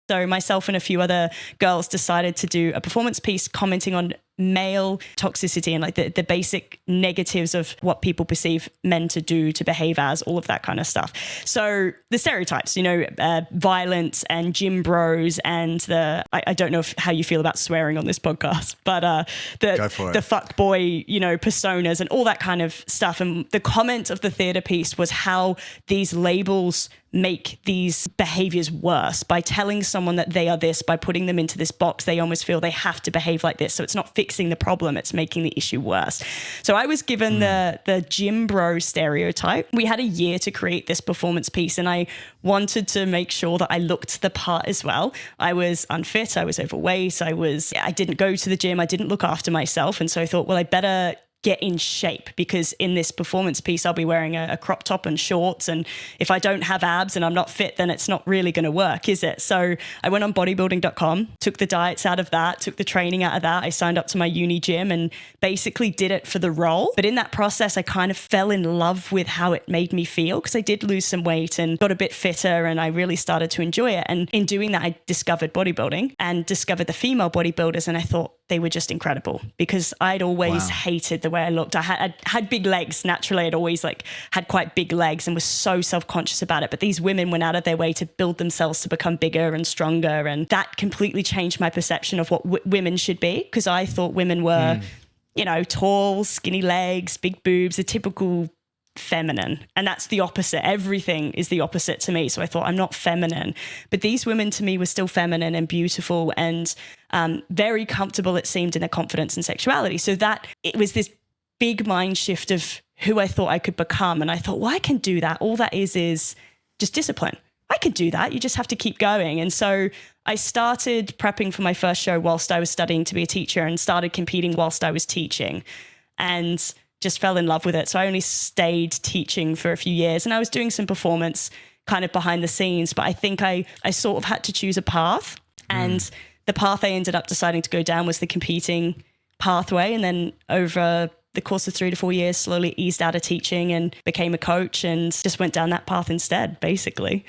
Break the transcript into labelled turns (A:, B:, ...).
A: So myself and a few other girls decided to do a performance piece commenting on male toxicity and like the basic negatives of what people perceive men to do, to behave as, all of that kind of stuff. So the stereotypes, violence and gym bros and I don't know how you feel about swearing on this podcast, but the fuck boy, personas and all that kind of stuff. And the comment of the theater piece was how these labels make these behaviors worse. By telling someone that they are this, by putting them into this box, they almost feel they have to behave like this. So it's not fixing the problem, it's making the issue worse. So I was given the gym bro stereotype. We had a year to create this performance piece, and I wanted to make sure that I looked the part as well. I was unfit, I was overweight, I didn't go to the gym, I didn't look after myself. And so I thought, well, I better get in shape, because in this performance piece I'll be wearing a crop top and shorts, and if I don't have abs and I'm not fit, then it's not really going to work, is it? So I went on bodybuilding.com, took the diets out of that, took the training out of that. I signed up to my uni gym and basically did it for the role. But in that process I kind of fell in love with how it made me feel, because I did lose some weight and got a bit fitter, and I really started to enjoy it. And in doing that I discovered bodybuilding and discovered the female bodybuilders, and I thought they were just incredible, because I'd always hated the way I looked. I had big legs. Naturally, I'd always had quite big legs and was so self-conscious about it. But these women went out of their way to build themselves to become bigger and stronger. And that completely changed my perception of what women should be, because I thought women were, tall, skinny legs, big boobs, the typical feminine. And that's the opposite. Everything is the opposite to me. So I thought, I'm not feminine. But these women to me were still feminine and beautiful and very comfortable, it seemed, in their confidence and sexuality. So that it was this big mind shift of who I thought I could become. And I thought, well, I can do that. All that is just discipline. I could do that. You just have to keep going. And so I started prepping for my first show whilst I was studying to be a teacher, and started competing whilst I was teaching, and just fell in love with it. So I only stayed teaching for a few years, and I was doing some performance kind of behind the scenes, but I think I sort of had to choose a path. And the path I ended up deciding to go down was the competing pathway. And then over the course of 3 to 4 years, slowly eased out of teaching and became a coach, and just went down that path instead, basically.